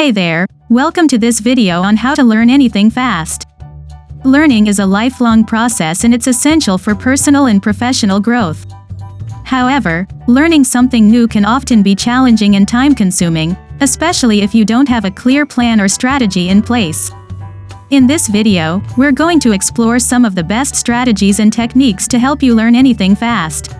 Hey there, welcome to this video on how to learn anything fast. Learning is a lifelong process and it's essential for personal and professional growth. However, learning something new can often be challenging and time-consuming, especially if you don't have a clear plan or strategy in place. In this video, we're going to explore some of the best strategies and techniques to help you learn anything fast.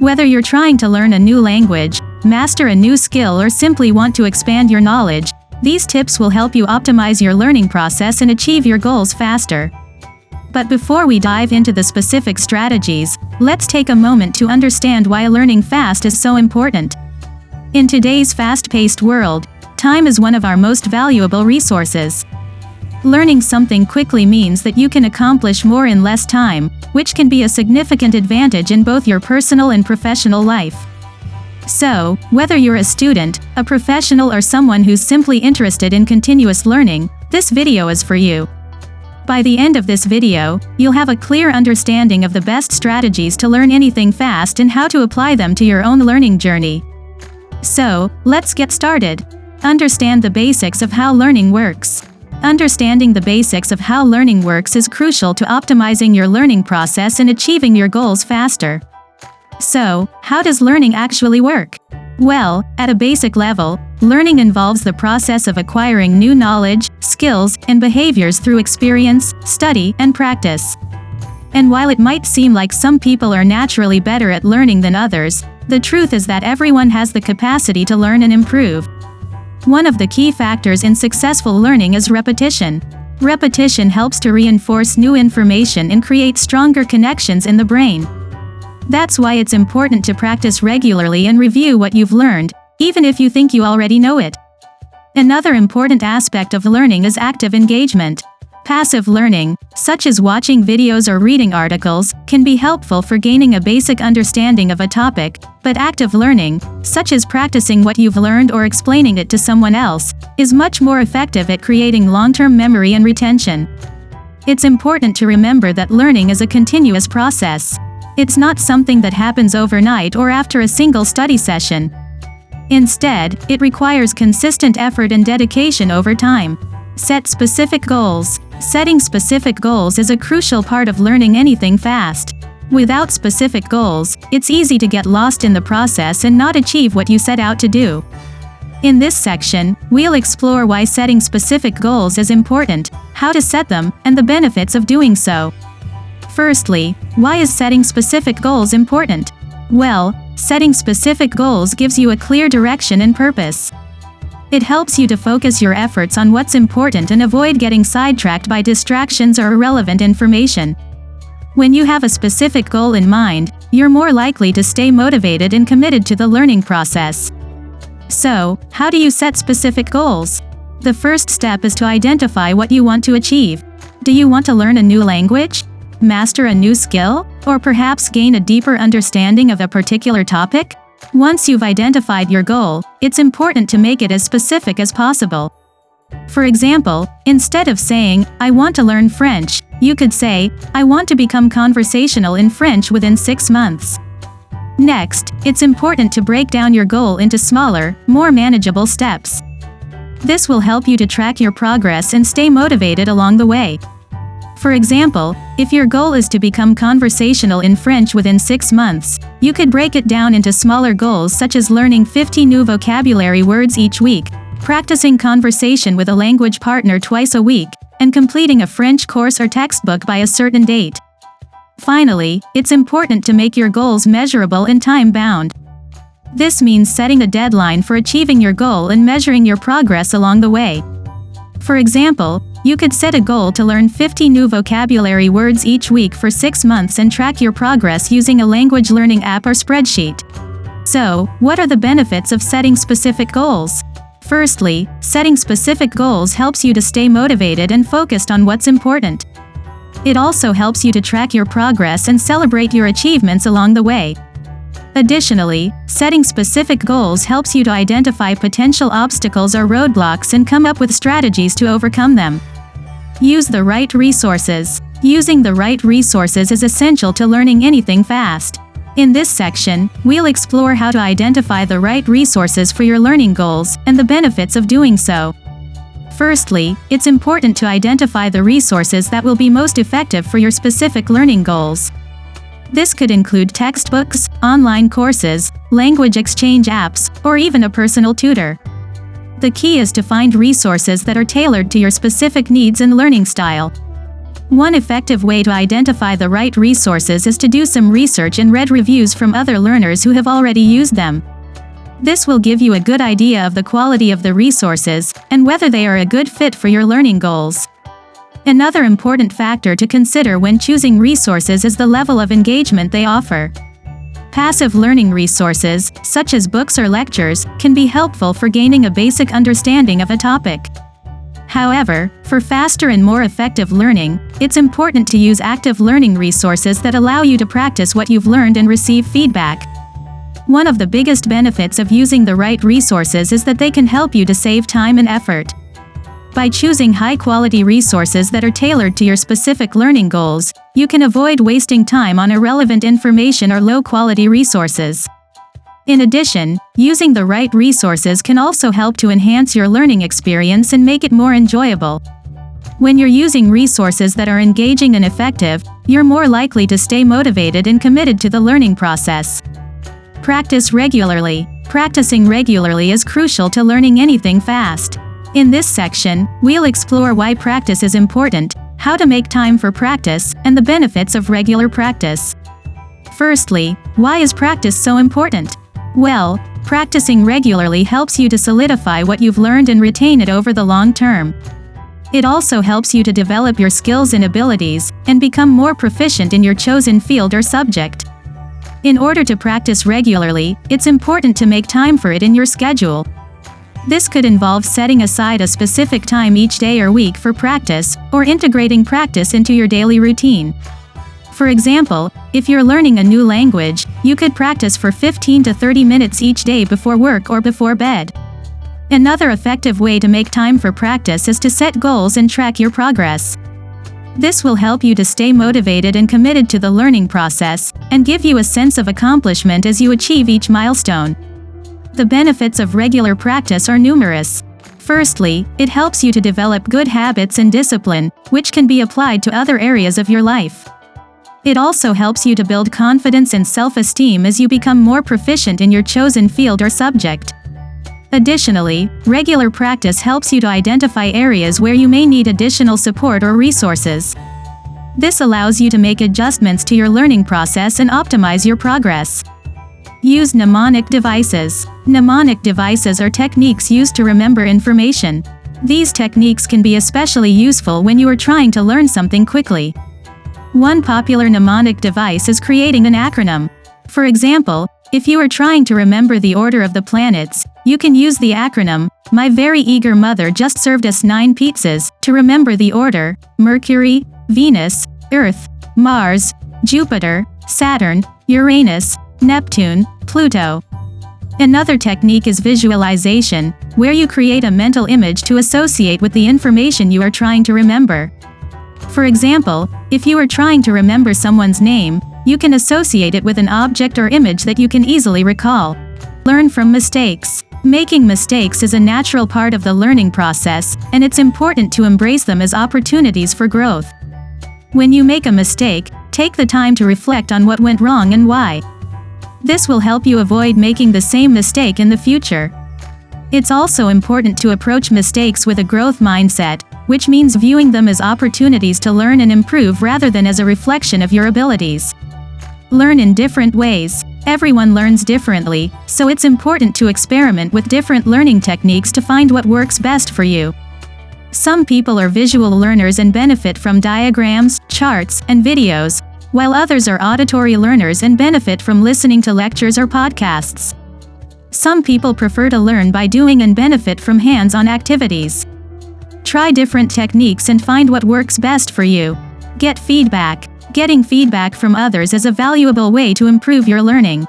Whether you're trying to learn a new language, master a new skill, or simply want to expand your knowledge, these tips will help you optimize your learning process and achieve your goals faster. But before we dive into the specific strategies, let's take a moment to understand why learning fast is so important. In today's fast-paced world, time is one of our most valuable resources. Learning something quickly means that you can accomplish more in less time, which can be a significant advantage in both your personal and professional life. So, whether you're a student, a professional, or someone who's simply interested in continuous learning, this video is for you. By the end of this video, you'll have a clear understanding of the best strategies to learn anything fast and how to apply them to your own learning journey. So, let's get started. Understand the basics of how learning works. Understanding the basics of how learning works is crucial to optimizing your learning process and achieving your goals faster. So, how does learning actually work? Well, at a basic level, learning involves the process of acquiring new knowledge, skills, and behaviors through experience, study, and practice. And while it might seem like some people are naturally better at learning than others, the truth is that everyone has the capacity to learn and improve. One of the key factors in successful learning is repetition. Repetition helps to reinforce new information and create stronger connections in the brain. That's why it's important to practice regularly and review what you've learned, even if you think you already know it. Another important aspect of learning is active engagement. Passive learning, such as watching videos or reading articles, can be helpful for gaining a basic understanding of a topic, but active learning, such as practicing what you've learned or explaining it to someone else, is much more effective at creating long-term memory and retention. It's important to remember that learning is a continuous process. It's not something that happens overnight or after a single study session. Instead, it requires consistent effort and dedication over time. Set specific goals. Setting specific goals is a crucial part of learning anything fast. Without specific goals, it's easy to get lost in the process and not achieve what you set out to do. In this section, we'll explore why setting specific goals is important, how to set them, and the benefits of doing so. Firstly, why is setting specific goals important? Well, setting specific goals gives you a clear direction and purpose. It helps you to focus your efforts on what's important and avoid getting sidetracked by distractions or irrelevant information. When you have a specific goal in mind, you're more likely to stay motivated and committed to the learning process. So, how do you set specific goals? The first step is to identify what you want to achieve. Do you want to learn a new language? Master a new skill? Or perhaps gain a deeper understanding of a particular topic? Once you've identified your goal, it's important to make it as specific as possible. For example, instead of saying, "I want to learn French," you could say, "I want to become conversational in French within 6 months." Next, it's important to break down your goal into smaller, more manageable steps. This will help you to track your progress and stay motivated along the way. For example, if your goal is to become conversational in French within 6 months, you could break it down into smaller goals such as learning 50 new vocabulary words each week, practicing conversation with a language partner twice a week, and completing a French course or textbook by a certain date. Finally, it's important to make your goals measurable and time-bound. This means setting a deadline for achieving your goal and measuring your progress along the way. For example, you could set a goal to learn 50 new vocabulary words each week for 6 months and track your progress using a language learning app or spreadsheet. So, what are the benefits of setting specific goals? Firstly, setting specific goals helps you to stay motivated and focused on what's important. It also helps you to track your progress and celebrate your achievements along the way. Additionally, setting specific goals helps you to identify potential obstacles or roadblocks and come up with strategies to overcome them. Use the right resources. Using the right resources is essential to learning anything fast. In this section, we'll explore how to identify the right resources for your learning goals and the benefits of doing so. Firstly, it's important to identify the resources that will be most effective for your specific learning goals. This could include textbooks, online courses, language exchange apps, or even a personal tutor. The key is to find resources that are tailored to your specific needs and learning style. One effective way to identify the right resources is to do some research and read reviews from other learners who have already used them. This will give you a good idea of the quality of the resources and whether they are a good fit for your learning goals. Another important factor to consider when choosing resources is the level of engagement they offer. Passive learning resources, such as books or lectures, can be helpful for gaining a basic understanding of a topic. However, for faster and more effective learning, it's important to use active learning resources that allow you to practice what you've learned and receive feedback. One of the biggest benefits of using the right resources is that they can help you to save time and effort. By choosing high-quality resources that are tailored to your specific learning goals, you can avoid wasting time on irrelevant information or low-quality resources. In addition, using the right resources can also help to enhance your learning experience and make it more enjoyable. When you're using resources that are engaging and effective, you're more likely to stay motivated and committed to the learning process. Practice regularly. Practicing regularly is crucial to learning anything fast. In this section, we'll explore why practice is important, how to make time for practice, and the benefits of regular practice. Firstly, why is practice so important? Well, practicing regularly helps you to solidify what you've learned and retain it over the long term. It also helps you to develop your skills and abilities, and become more proficient in your chosen field or subject. In order to practice regularly, it's important to make time for it in your schedule. This could involve setting aside a specific time each day or week for practice, or integrating practice into your daily routine. For example, if you're learning a new language, you could practice for 15 to 30 minutes each day before work or before bed. Another effective way to make time for practice is to set goals and track your progress. This will help you to stay motivated and committed to the learning process, and give you a sense of accomplishment as you achieve each milestone. The benefits of regular practice are numerous. Firstly, it helps you to develop good habits and discipline, which can be applied to other areas of your life. It also helps you to build confidence and self-esteem as you become more proficient in your chosen field or subject. Additionally, regular practice helps you to identify areas where you may need additional support or resources. This allows you to make adjustments to your learning process and optimize your progress. Use mnemonic devices. Mnemonic devices are techniques used to remember information. These techniques can be especially useful when you are trying to learn something quickly. One popular mnemonic device is creating an acronym. For example, if you are trying to remember the order of the planets, you can use the acronym, "My very eager mother just served us 9 pizzas," to remember the order: Mercury, Venus, Earth, Mars, Jupiter, Saturn, Uranus, Neptune, Pluto. Another technique is visualization, where you create a mental image to associate with the information you are trying to remember. For example, if you are trying to remember someone's name, you can associate it with an object or image that you can easily recall. Learn from mistakes. Making mistakes is a natural part of the learning process, and it's important to embrace them as opportunities for growth. When you make a mistake, take the time to reflect on what went wrong and why. This will help you avoid making the same mistake in the future. It's also important to approach mistakes with a growth mindset, which means viewing them as opportunities to learn and improve rather than as a reflection of your abilities. Learn in different ways. Everyone learns differently, so it's important to experiment with different learning techniques to find what works best for you. Some people are visual learners and benefit from diagrams, charts, and videos, while others are auditory learners and benefit from listening to lectures or podcasts. Some people prefer to learn by doing and benefit from hands-on activities. Try different techniques and find what works best for you. Get feedback. Getting feedback from others is a valuable way to improve your learning.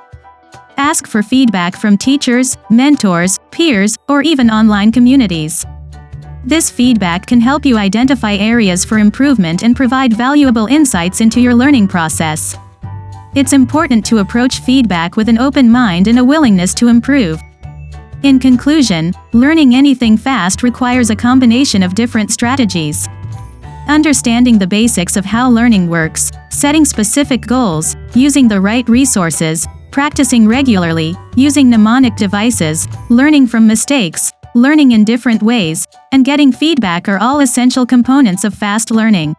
Ask for feedback from teachers, mentors, peers, or even online communities. This feedback can help you identify areas for improvement and provide valuable insights into your learning process. It's important to approach feedback with an open mind and a willingness to improve. In conclusion, learning anything fast requires a combination of different strategies. Understanding the basics of how learning works, setting specific goals, using the right resources, practicing regularly, using mnemonic devices, learning from mistakes, learning in different ways, and getting feedback are all essential components of fast learning.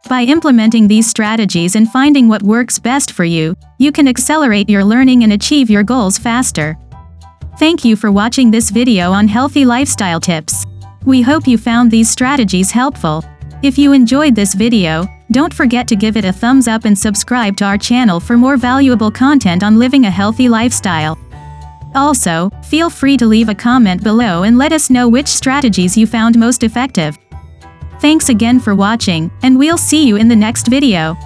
By implementing these strategies and finding what works best for you, you can accelerate your learning and achieve your goals faster. Thank you for watching this video on healthy lifestyle tips. We hope you found these strategies helpful. If you enjoyed this video, don't forget to give it a thumbs up and subscribe to our channel for more valuable content on living a healthy lifestyle. Also, feel free to leave a comment below and let us know which strategies you found most effective. Thanks again for watching, and we'll see you in the next video.